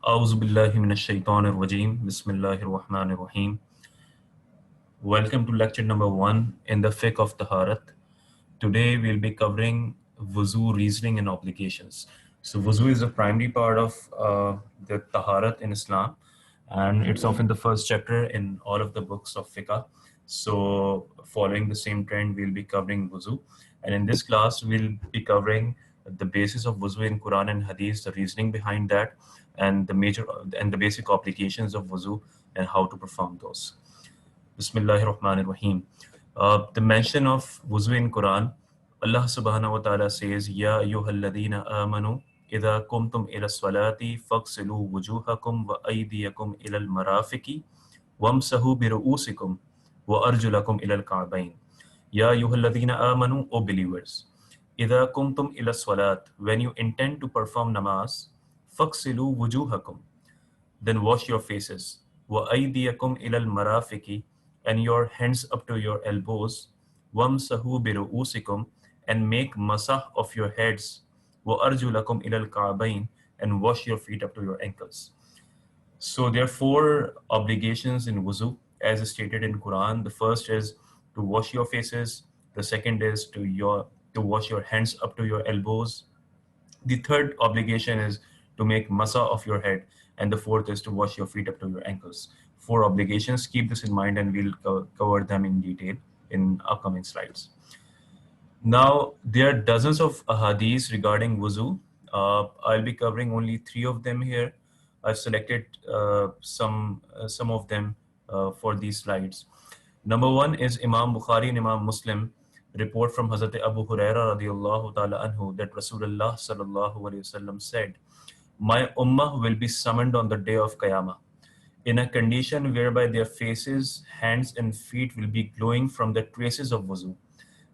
أعوذ بالله من الشيطان الرجيم بسم الله الرحمن الرحيم. Welcome to lecture number 1 in the fiqh of Taharat. Today we'll be covering Wudu, reasoning and obligations. So Wudu is a primary part of the Taharat in Islam, and it's often the first chapter in all of the books of fiqh. So following the same trend, we'll be covering Wudu. And in this class, we'll be covering the basis of Wudu in Quran and Hadith, the reasoning behind that, and the basic applications of Wudu and how to perform those. Bismillahir Rahmanir Rahim. The mention of wuzu in Quran, Allah subhanahu wa ta'ala says, Ya ayyuhalladhina amanu, idha kumtum ila salati, faghsilu wujuhakum wa aydiyakum ila al-marafiqi, wamsahu bi ru'usikum wa arjulakum ila al-ka'bayn. Ya ayyuhalladhina amanu, O believers. Idha kumtum ila salat, when you intend to perform namaz, faghsilu wujuhakum, then wash your faces. وَأَيْدِيَكُمْ إِلَى الْمَرَافِقِ, and your hands up to your elbows. وَامْسَحُوا بِرُؤُوسِكُمْ, and make masah of your heads. وَأَرْجُلَكُمْ إِلَى الْكَعْبَيْنِ, and wash your feet up to your ankles. So there are 4 obligations in wuzu as stated in Quran. The first is to wash your faces. The second is to wash your hands up to your elbows. The third obligation is to make masah of your head, and the fourth is to wash your feet up to your ankles. 4 obligations. Keep this in mind, and we'll cover them in detail in upcoming slides. Now, there are dozens of hadiths regarding wuzu. I'll be covering only 3 of them here. I've selected some of them for these slides. Number 1 is Imam Bukhari and Imam Muslim report from Hazrat Abu Huraira radiyallahu ta'ala anhu that Rasulullah sallallahu alayhi wasallam said, my ummah will be summoned on the day of Qiyamah in a condition whereby their faces, hands and feet will be glowing from the traces of wuzu.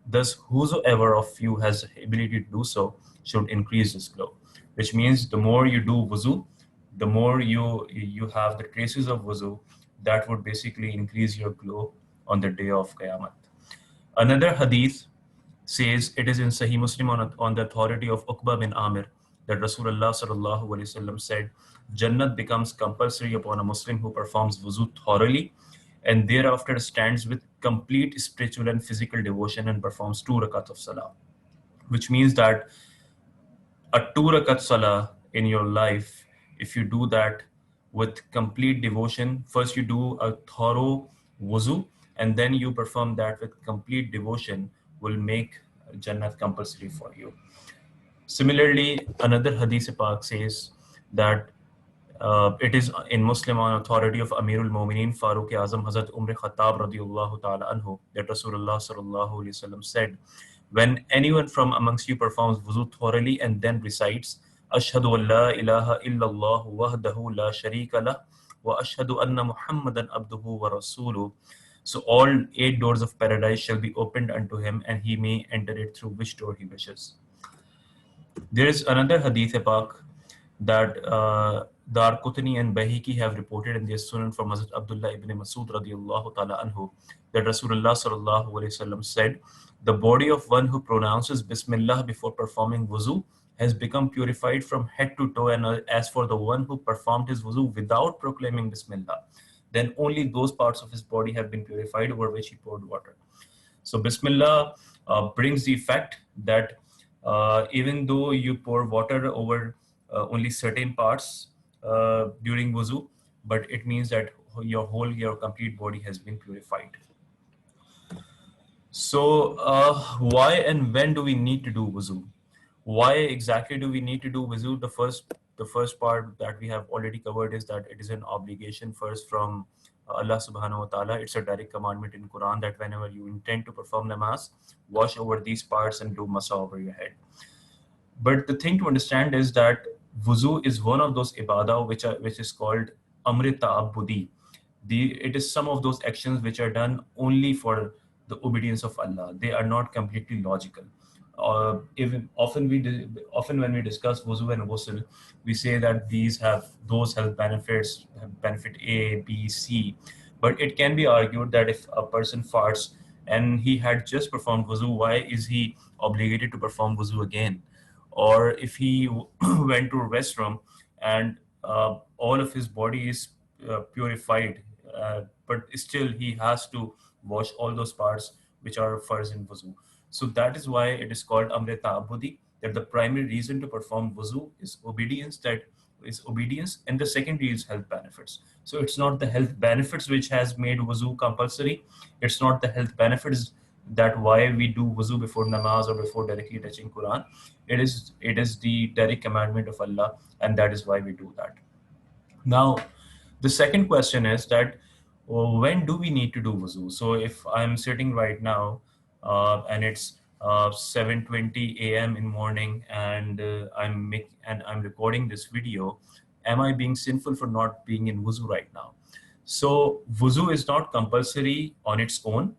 Thus, whosoever of you has ability to do so should increase this glow, which means the more you do wuzu, the more you have the traces of wuzu, that would basically increase your glow on the day of Qiyamah. Another hadith says, it is in Sahih Muslim on the authority of Uqba bin Amir, that Rasulullah sallallahu alaihi wasallam said, Jannat becomes compulsory upon a Muslim who performs wuzu thoroughly and thereafter stands with complete spiritual and physical devotion and performs 2 rakat of salah. Which means that a 2 rakat salah in your life, if you do that with complete devotion, first you do a thorough wuzu, and then you perform that with complete devotion, will make Jannat compulsory for you. Similarly, another hadith Pak says that it is in Muslim on authority of Amirul Mu'mineen Farooq Azam Hazrat Umar Khattab radiyallahu ta'ala anhu that Rasulullah sallallahu alaihi wasallam said, when anyone from amongst you performs wuzu thoroughly and then recites, Ashhadu an la ilaha illallah wahdahu la sharika lah wa ashhadu anna Muhammadan abduhu wa rasuluh, so all 8 doors of paradise shall be opened unto him, and he may enter it through which door he wishes. There is another hadith Pak that Dar Qutni and Bahiki have reported in their Sunan from Hazrat Abdullah ibn Masud radiyallahu ta'ala anhu that Rasulullah sallallahu alayhi wasallam said, the body of one who pronounces Bismillah before performing wuzu has become purified from head to toe, and as for the one who performed his wuzu without proclaiming Bismillah, then only those parts of his body have been purified over which he poured water. So Bismillah brings the effect that even though you pour water over only certain parts during wuzu, but it means that your complete body has been purified. So why and when do we need to do wuzu? Why exactly do we need to do wuzu? The first part that we have already covered is that it is an obligation first from Allah subhanahu wa ta'ala. It's a direct commandment in Quran that whenever you intend to perform namaz, wash over these parts and do masah over your head. But the thing to understand is that wuzu is one of those ibadah which is called amrit ta'abbudi. It is some of those actions which are done only for the obedience of Allah. They are not completely logical. Often when we discuss wuzu and ghusl, we say that those health benefits, benefit A, B, C. But it can be argued that if a person farts and he had just performed wuzu, why is he obligated to perform wuzu again? Or if he went to a restroom and all of his body is purified, but still he has to wash all those parts which are farz in wuzu. So that is why it is called amre ta'abbudi, that the primary reason to perform wuzu is obedience, and the secondary is health benefits. So it's not the health benefits which has made wuzu compulsory. It's not the health benefits that why we do wuzu before namaz or before directly touching Quran. It is the direct commandment of Allah, and that is why we do that. Now, the second question is that when do we need to do wuzu? So if I'm sitting right now and it's 7:20 a.m. in morning, and I'm recording this video, am I being sinful for not being in wuzu right now? So wuzu is not compulsory on its own,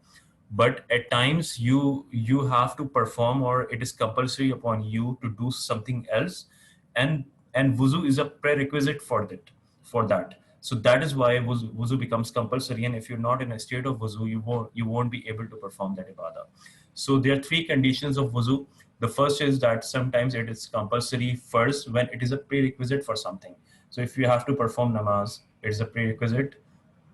but at times you have to perform, or it is compulsory upon you to do something else, and wuzu is a prerequisite for that. So that is why wuzu becomes compulsory, and if you're not in a state of wuzu, you won't be able to perform that ibadah. So there are three conditions of wuzu. The first is that sometimes it is compulsory first when it is a prerequisite for something. So if you have to perform namaz, it is a prerequisite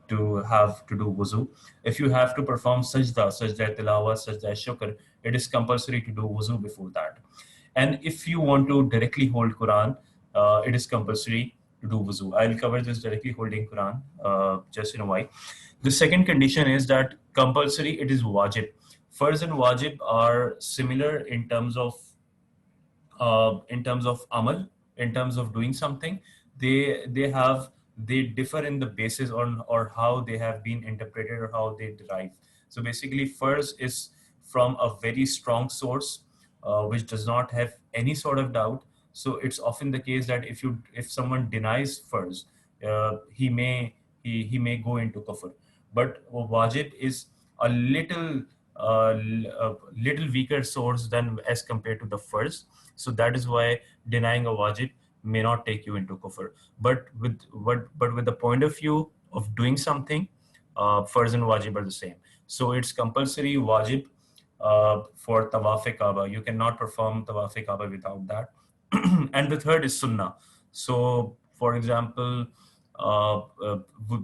to have to do wuzu. If you have to perform sajda tilawa, sajda shukr, it is compulsory to do wuzu before that. And if you want to directly hold Quran, it is compulsory to do wuzu. I'll cover this directly holding Quran just in a while. The second condition is that compulsory, it is wajib. Farz and wajib are similar in terms of amal, in terms of doing something. They differ in the basis on or how they have been interpreted or how they derive. So basically, farz is from a very strong source, which does not have any sort of doubt. So it's often the case that if someone denies farz, he may go into kufr. But wajib is a little weaker source than as compared to the farz. So that is why denying a wajib may not take you into kufr. But with the point of view of doing something, farz and wajib are the same. So it's compulsory wajib for tawaf-e-Kaaba. You cannot perform tawaf-e-Kaaba without that. And the third is sunnah. So for example,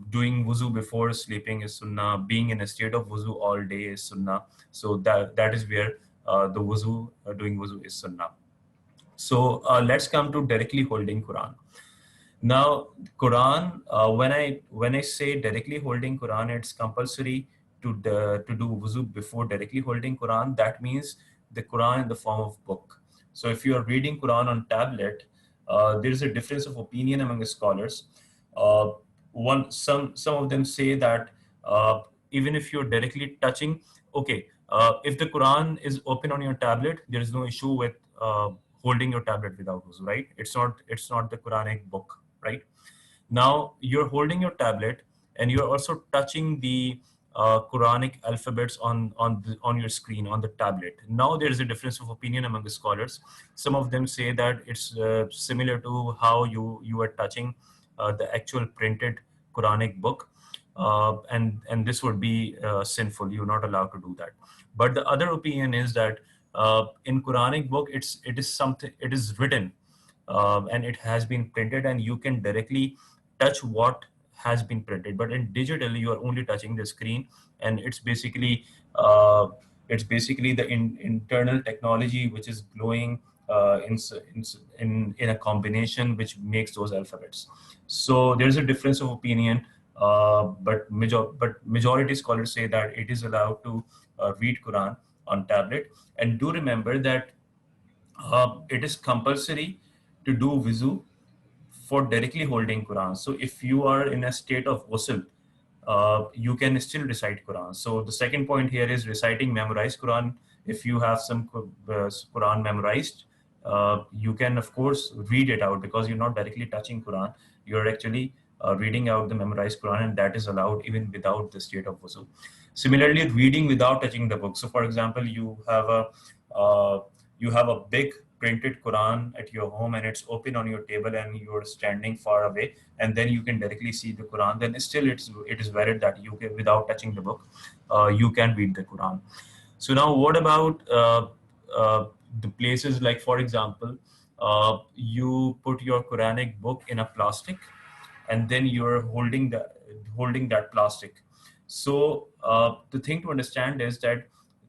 doing wuzu before sleeping is sunnah. Being in a state of wuzu all day is sunnah. So that is where doing wuzu is sunnah. So let's come to directly holding Quran. Now, Quran, when I say directly holding Quran, it's compulsory to do wuzu before directly holding Quran. That means the Quran in the form of book. So if you are reading Quran on tablet, there is a difference of opinion among the scholars. Some of them say that even if you're directly touching, okay, if the Quran is open on your tablet, there is no issue with holding your tablet without wuzu, right? It's not the Quranic book, right? Now you're holding your tablet and you're also touching the Quranic alphabets on your screen on the tablet. Now there is a difference of opinion among the scholars. Some of them say that it's similar to how you are touching the actual printed Quranic book, and this would be sinful. You're not allowed to do that. But the other opinion is that in Quranic book, it is written and it has been printed, and you can directly touch what has been printed. But in digital, you are only touching the screen, and it's basically the internal technology which is glowing in a combination which makes those alphabets. So there's a difference of opinion, but majority scholars say that it is allowed to read Quran on tablet. And do remember that it is compulsory to do wuzu for directly holding Quran. So if you are in a state of ghusl, you can still recite Quran. So the second point here is reciting memorized Quran. If you have some Quran memorized, you can of course read it out because you're not directly touching Quran. You're actually reading out the memorized Quran, and that is allowed even without the state of wuzu. Similarly, reading without touching the book. So for example, you have a big printed Quran at your home and it's open on your table and you're standing far away, and then you can directly see the Quran, then still it is valid that you can, without touching the book, you can read the Quran. So now what about the places like, for example, you put your Quranic book in a plastic, and then you're holding that plastic. So the thing to understand is that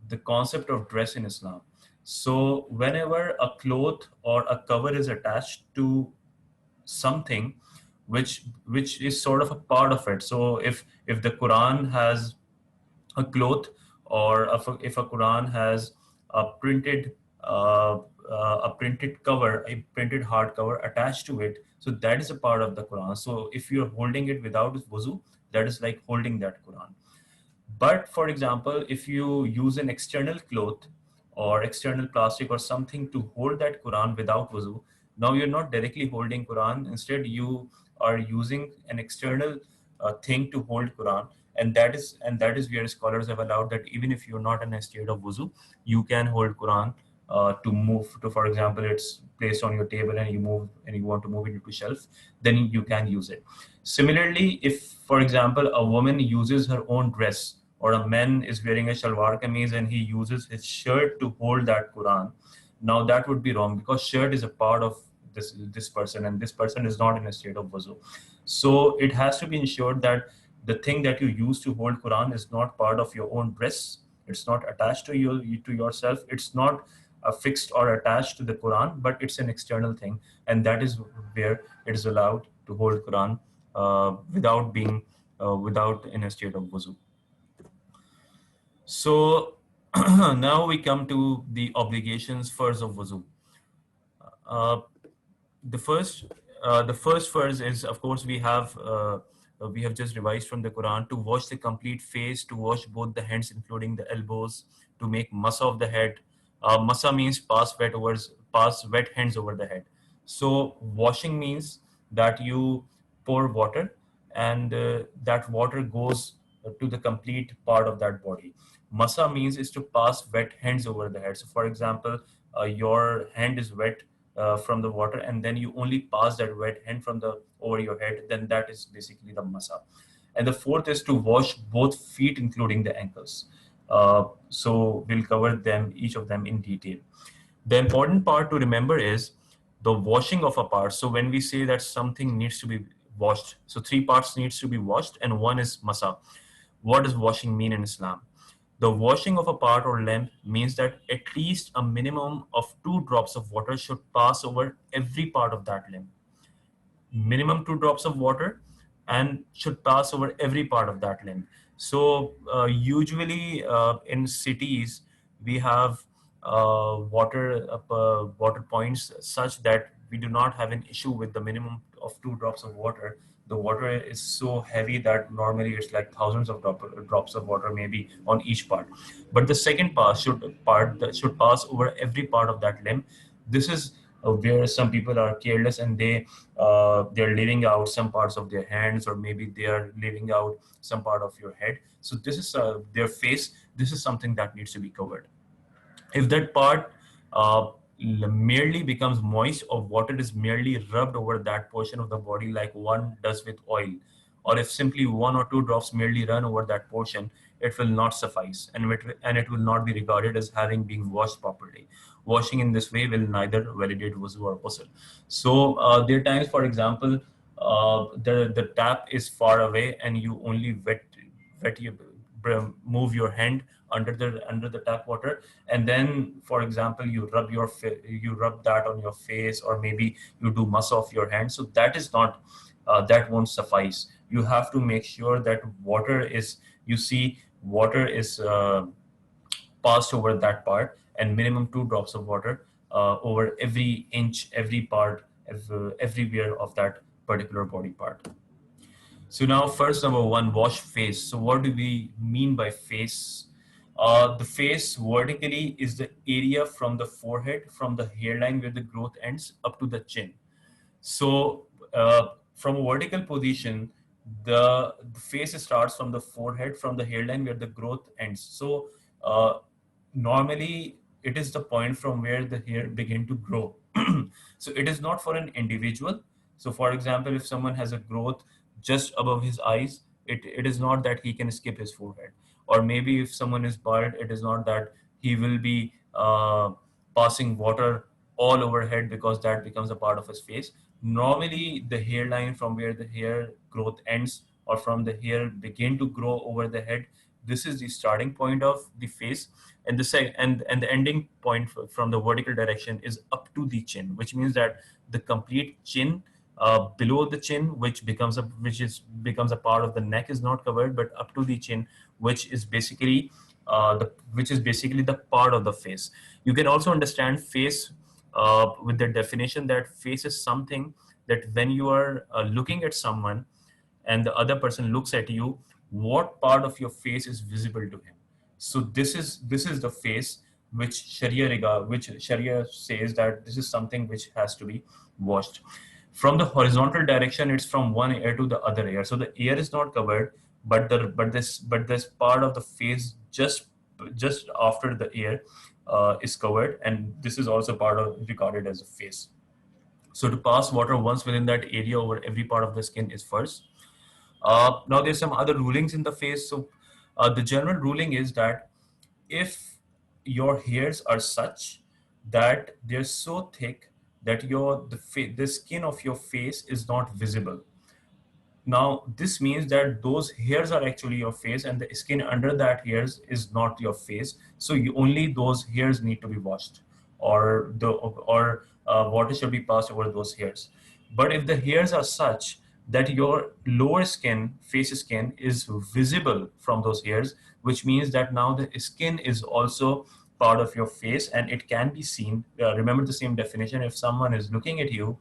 the concept of dress in Islam. So whenever a cloth or a cover is attached to something which is sort of a part of it. So if the Quran has a cloth, or if a Quran has a printed cover, a printed hardcover attached to it, so that is a part of the Quran. So if you're holding it without wuzu, that is like holding that Quran. But for example, if you use an external cloth or external plastic or something to hold that Quran without wuzu, now you're not directly holding Quran. Instead, you are using an external thing to hold Quran, and that is where scholars have allowed that even if you're not in a state of wuzu, you can hold Quran to move to. For example, it's placed on your table and you want to move it to shelf, then you can use it. Similarly, if, for example, a woman uses her own dress, or a man is wearing a shalwar kameez and he uses his shirt to hold that Quran, now that would be wrong, because shirt is a part of this person, and this person is not in a state of wuzu. So it has to be ensured that the thing that you use to hold Quran is not part of your own dress. It's not attached to yourself. It's not fixed or attached to the Quran, but it's an external thing, and that is where it is allowed to hold Quran without in a state of wuzu. So now we come to the obligations first of wuzu. Uh, the first first is, of course, we have just revised from the Quran to wash the complete face, to wash both the hands including the elbows, to make Masah of the head. Masa means pass wet hands over the head. So washing means that you pour water, and that water goes to the complete part of that body. Masa means is to pass wet hands over the head. So for example, your hand is wet from the water, and then you only pass that wet hand from the over your head, then that is basically the masa. And the fourth is to wash both feet including the ankles. So we'll cover them, each of them, in detail. The important part to remember is the washing of a part. So when we say that something needs to be washed, so three parts needs to be washed, and one is masa. What does washing mean in Islam? The washing of a part or limb means that at least a minimum of 2 drops of water should pass over every part of that limb. Minimum 2 drops of water, and should pass over every part of that limb. So usually in cities we have water points such that we do not have an issue with the minimum of 2 drops of water. The water is so heavy that normally it's like thousands of drops of water maybe on each part. But the second part that should pass over every part of that limb. This is where some people are careless, and they're leaving out some parts of their hands, or maybe they are leaving out some part of your head. So this is their face. This is something that needs to be covered. If that part merely becomes moist, or water is merely rubbed over that portion of the body like one does with oil, or if simply 1 or 2 drops merely run over that portion, it will not suffice, and it will not be regarded as having been washed properly. Washing in this way will neither validate wuzu or ghusl. So there are times, for example, the tap is far away, and you only wet your move your hand under the tap water, and then, for example, you rub that on your face, or maybe you do Masah of your hand. So that is not that won't suffice. You have to make sure that water is passed over that part, and minimum 2 drops of water over every inch, every part, everywhere of that particular body part. So now, first, number one, wash face. So what do we mean by face? The face vertically is the area from the forehead, from the hairline where the growth ends, up to the chin. So from a vertical position, the face starts from the forehead, from the hairline where the growth ends. So normally it is the point from where the hair begin to grow. So it is not for an individual. So for example, if someone has a growth just above his eyes, it is not that he can skip his forehead. Or maybe if someone is bald, it is not that he will be passing water all overhead because that becomes a part of his face. Normally, the hairline from where the hair growth ends or from the hair begin to grow over the head, this is the starting point of the face, and and the ending point from the vertical direction is up to the chin, which means that the complete chin below the chin, becomes a part of the neck, is not covered, but up to the chin, which is basically the part of the face. You can also understand face with the definition that face is something that when you are looking at someone and the other person looks at you, what part of your face is visible to him. So this is the face which Sharia says that this is something which has to be washed. From the horizontal direction, it's from one ear to the other ear. So the ear is not covered, but this part of the face just after the ear is covered, and this is also part of regarded as a face. So to pass water once within that area over every part of the skin is first. Now there's some other rulings in the face. So the general ruling is that if your hairs are such that they're so thick that the skin of your face is not visible. Now, this means that those hairs are actually your face, and the skin under that hairs is not your face. So only those hairs need to be washed, or water should be passed over those hairs. But if the hairs are such that your lower skin, face skin, is visible from those hairs, which means that now the skin is also part of your face and it can be seen. Remember the same definition. If someone is looking at you,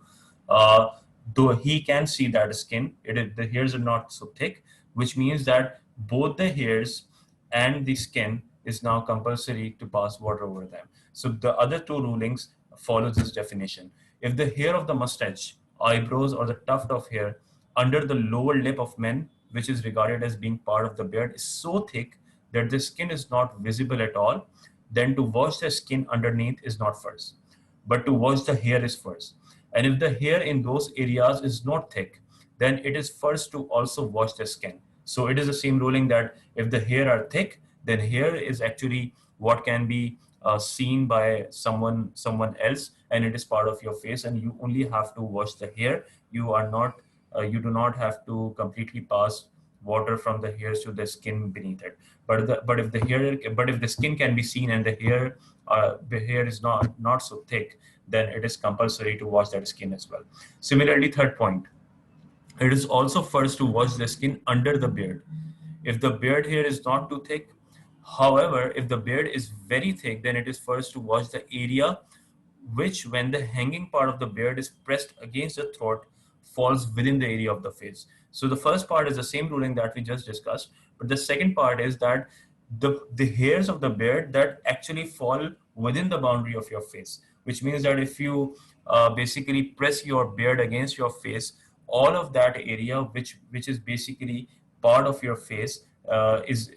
uh, though he can see that skin, the hairs are not so thick, which means that both the hairs and the skin is now compulsory to pass water over them. So the other two rulings follows this definition. If the hair of the mustache, eyebrows, or the tuft of hair under the lower lip of men, which is regarded as being part of the beard, is so thick that the skin is not visible at all, then to wash the skin underneath is not first, but to wash the hair is first. And if the hair in those areas is not thick, then it is first to also wash the skin. So it is the same ruling that if the hair are thick, then hair is actually what can be seen by someone else, and it is part of your face, and you only have to wash the hair. You do not have to completely pass water from the hairs to the skin beneath it. But if the skin can be seen and the hair is not so thick, then it is compulsory to wash that skin as well. Similarly, third point, it is also first to wash the skin under the beard. If the beard hair is not too thick, however, if the beard is very thick, then it is first to wash the area which, when the hanging part of the beard is pressed against the throat, falls within the area of the face. So the first part is the same ruling that we just discussed, but the second part is that the hairs of the beard that actually fall within the boundary of your face, which means that if you basically press your beard against your face, all of that area which is basically part of your face is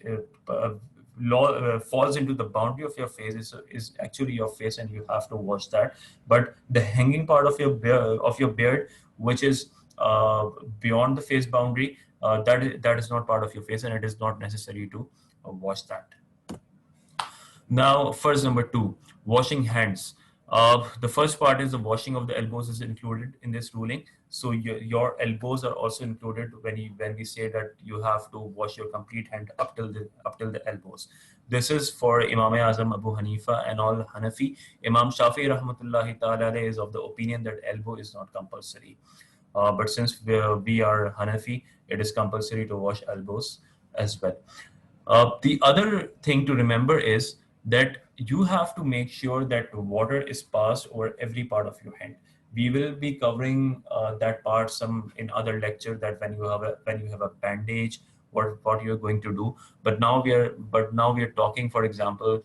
falls into the boundary of your face, is actually your face, and you have to wash that. But the hanging part of your beard, which is beyond the face boundary, that is not part of your face, and it is not necessary to wash that. Now, first number two, washing hands. The first part is the washing of the elbows is included in this ruling. So your elbows are also included when we say that you have to wash your complete hand up till the elbows. This is for Imam Azam Abu Hanifa and all Hanafi. Imam Shafi rahmatullahi ta'ala is of the opinion that elbow is not compulsory. But since we are Hanafi, it is compulsory to wash elbows as well. The other thing to remember is that you have to make sure that water is passed over every part of your hand. We will be covering that part some in other lecture, that when you have a bandage, what you're going to do. But now we are talking, for example,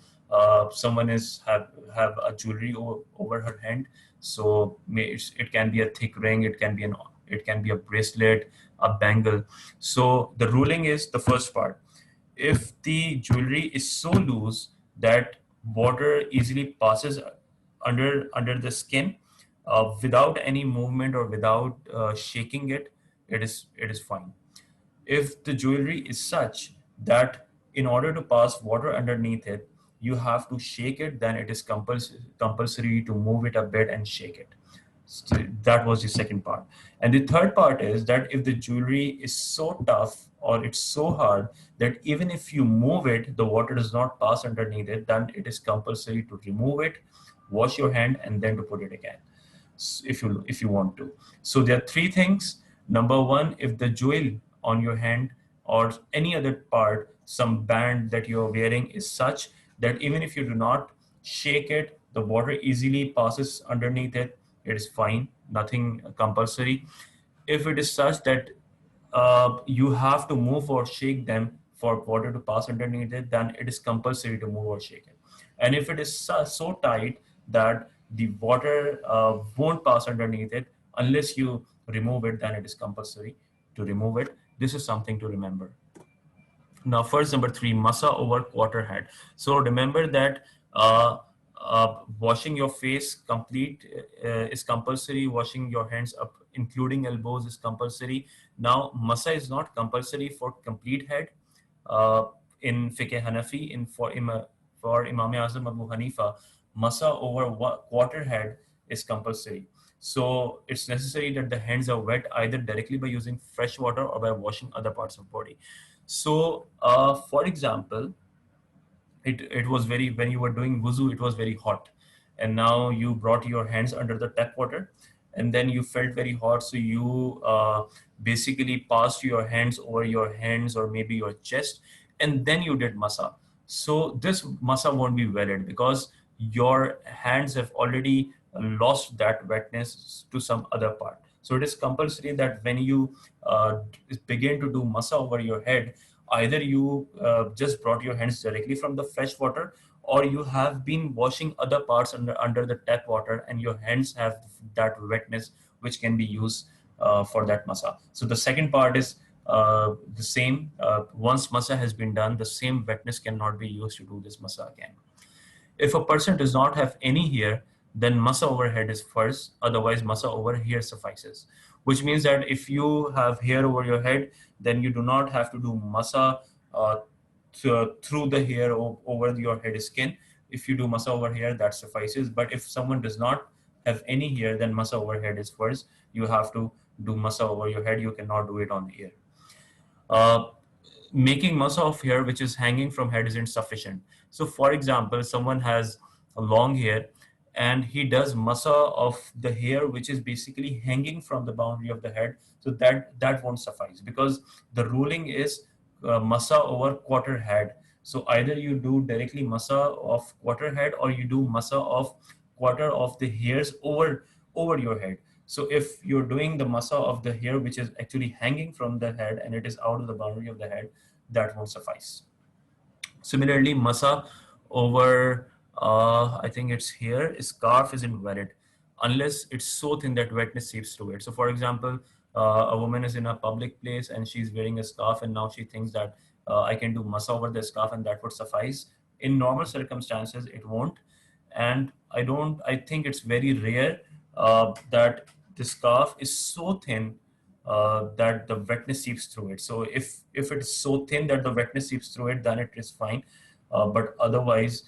someone have a jewelry over her hand. So it can be a thick ring, it can be a bracelet, a bangle. So the ruling is the first part. If the jewelry is so loose that water easily passes under the skin without any movement or without shaking it, it is fine. If the jewelry is such that in order to pass water underneath it, you have to shake it, then it is compulsory to move it a bit and shake it. So that was the second part. And the third part is that if the jewelry is so tough or it's so hard that even if you move it, the water does not pass underneath it, then it is compulsory to remove it, wash your hand, and then to put it again if you want to. So there are three things. Number one, if the jewel on your hand or any other part, some band that you're wearing is such that even if you do not shake it, the water easily passes underneath it, it is fine, nothing compulsory. If it is such that you have to move or shake them for water to pass underneath it, then it is compulsory to move or shake it. And if it is so tight that the water won't pass underneath it unless you remove it, then it is compulsory to remove it. This is something to remember. Now, first, number three, Masah over quarter head. So remember that washing your face complete is compulsory. Washing your hands up, including elbows, is compulsory. Now, Masah is not compulsory for complete head. In Fiqh Hanafi, for Imam Azam Abu Hanifa, Masah over quarter head is compulsory. So it's necessary that the hands are wet either directly by using fresh water or by washing other parts of body. So, for example, it was when you were doing wuzu, it was very hot, and now you brought your hands under the tap water, and then you felt very hot, so you basically passed your hands over your hands or maybe your chest, and then you did masa. So this masa won't be valid because your hands have already lost that wetness to some other part. So it is compulsory that when you begin to do masa over your head, either you just brought your hands directly from the fresh water, or you have been washing other parts under the tap water, and your hands have that wetness which can be used for that masa. So the second part is the same. Once masa has been done, the same wetness cannot be used to do this masa again. If a person does not have any hair, then masa over head is first, otherwise masa over hair suffices. Which means that if you have hair over your head, then you do not have to do masa through the hair over your head skin. If you do masa over hair, that suffices. But if someone does not have any hair, then masa over head is first. You have to do masa over your head. You cannot do it on the ear. Making masah of hair which is hanging from head isn't sufficient. So for example, someone has a long hair and he does masah of the hair which is basically hanging from the boundary of the head. So that won't suffice because the ruling is masah over quarter head. So either you do directly masah of quarter head or you do masah of quarter of the hairs over your head. So if you're doing the masa of the hair which is actually hanging from the head and it is out of the boundary of the head, that won't suffice. Similarly, masa over, I think it's hair, scarf is invalid unless it's so thin that wetness seeps through it. So for example, a woman is in a public place and she's wearing a scarf and now she thinks that I can do masa over the scarf and that would suffice. In normal circumstances, it won't. And I think it's very rare that the scarf is so thin that the wetness seeps through it. So if it is so thin that the wetness seeps through it, then it is fine. But otherwise,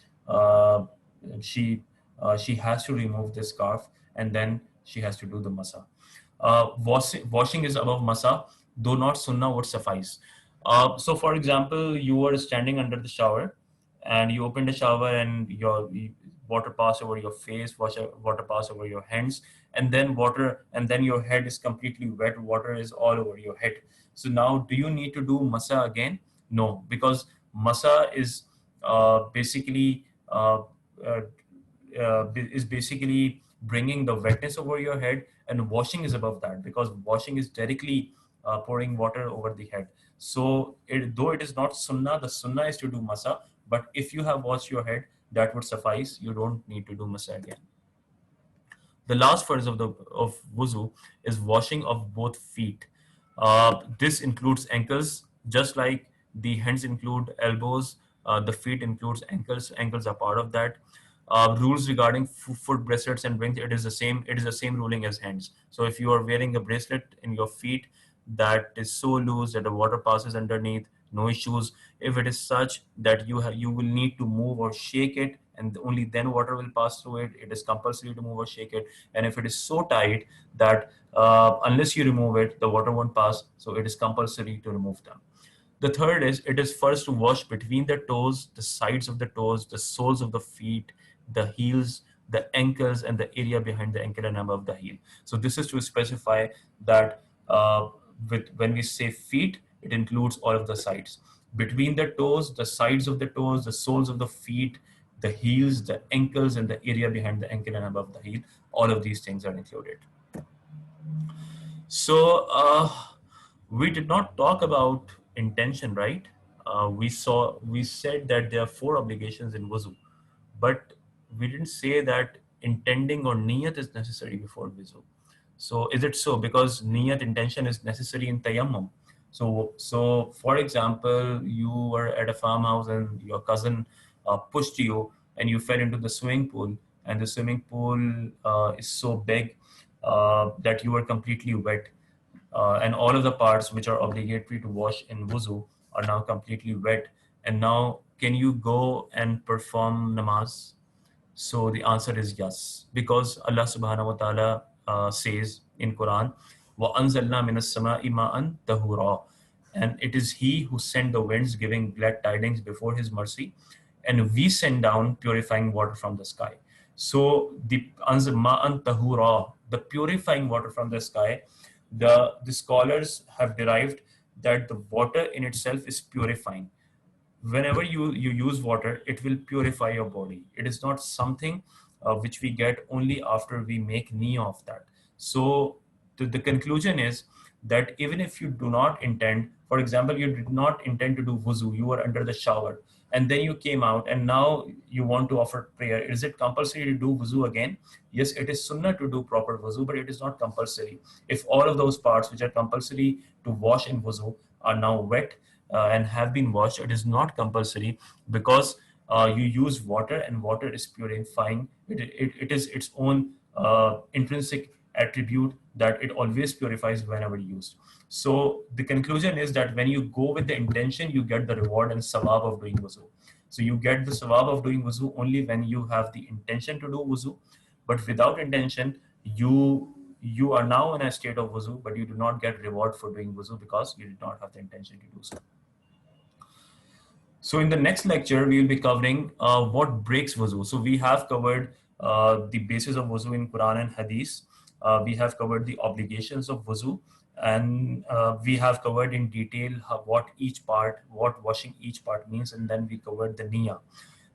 she has to remove the scarf and then she has to do the masa. Washing is above masa, though not sunnah would suffice. So for example, you are standing under the shower and you open the shower and your water pass over your face, water pass over your hands, and then your head is completely wet, water is all over your head. So now do you need to do masa again? No, because masa is basically bringing the wetness over your head, and washing is above that because washing is directly pouring water over the head. So though it is not sunnah, the sunnah is to do masa, but if you have washed your head, that would suffice. You don't need to do masa again. The last phase of wuzu is washing of both feet. This includes ankles, just like the hands include elbows. The feet includes ankles. Ankles are part of that. Rules regarding foot bracelets and rings, it is the same. It is the same ruling as hands. So if you are wearing a bracelet in your feet that is so loose that the water passes underneath, no issues. If it is such that you will need to move or shake it, and only then water will pass through it, it is compulsory to move or shake it. And if it is so tight that unless you remove it, the water won't pass, so it is compulsory to remove them. The third is, it is first to wash between the toes, the sides of the toes, the soles of the feet, the heels, the ankles, and the area behind the ankle and above the heel. So this is to specify that when we say feet, it includes all of the sides. Between the toes, the sides of the toes, the soles of the feet, the heels, the ankles, and the area behind the ankle and above the heel, all of these things are included. So we did not talk about intention, right? We said that there are 4 obligations in wuzu, but we didn't say that intending or niyyat is necessary before wuzu. So is it so? Because niyyat, intention, is necessary in tayammum. So for example, you were at a farmhouse and your cousin pushed you and you fell into the swimming pool, and the swimming pool is so big that you were completely wet, and all of the parts which are obligatory to wash in wuzu are now completely wet. And now, can you go and perform namaz? So the answer is yes, because Allah subhanahu wa ta'ala says in Quran, وَأَنزَلْنَا مِنَ السَّمَاءِ مَاءً طَهُورًا, and it is He who sent the winds giving glad tidings before His mercy, and we send down purifying water from the sky. So the ma'an tahura, the purifying water from the sky, the scholars have derived that the water in itself is purifying. Whenever you use water, it will purify your body. It is not something which we get only after we make niyyah of that. So the conclusion is that even if you do not intend, for example, you did not intend to do wuzu, you were under the shower, and then you came out and now you want to offer prayer, is it compulsory to do wuzu again? Yes, it is sunnah to do proper wuzu, but it is not compulsory. If all of those parts which are compulsory to wash in wuzu are now wet and have been washed, it is not compulsory, because you use water and water is purifying. It is its own intrinsic attribute that it always purifies whenever used. So the conclusion is that when you go with the intention, you get the reward and sawab of doing wuzu. So you get the sawab of doing wuzu only when you have the intention to do wuzu, but without intention, you are now in a state of wuzu, but you do not get reward for doing wuzu because you did not have the intention to do so. So in the next lecture, we will be covering what breaks wuzu. So we have covered the basis of wuzu in Quran and Hadith. We have covered the obligations of wuzu, and we have covered in detail what washing each part means, and then we covered the niyyah.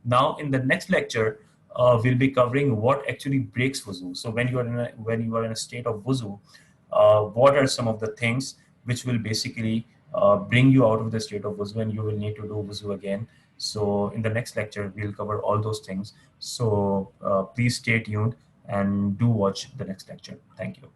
Now in the next lecture, we'll be covering what actually breaks wuzu. So when you are in a state of wuzu, what are some of the things which will basically bring you out of the state of wuzu, and you will need to do wuzu again. So in the next lecture, we'll cover all those things. So please stay tuned and do watch the next lecture. Thank you.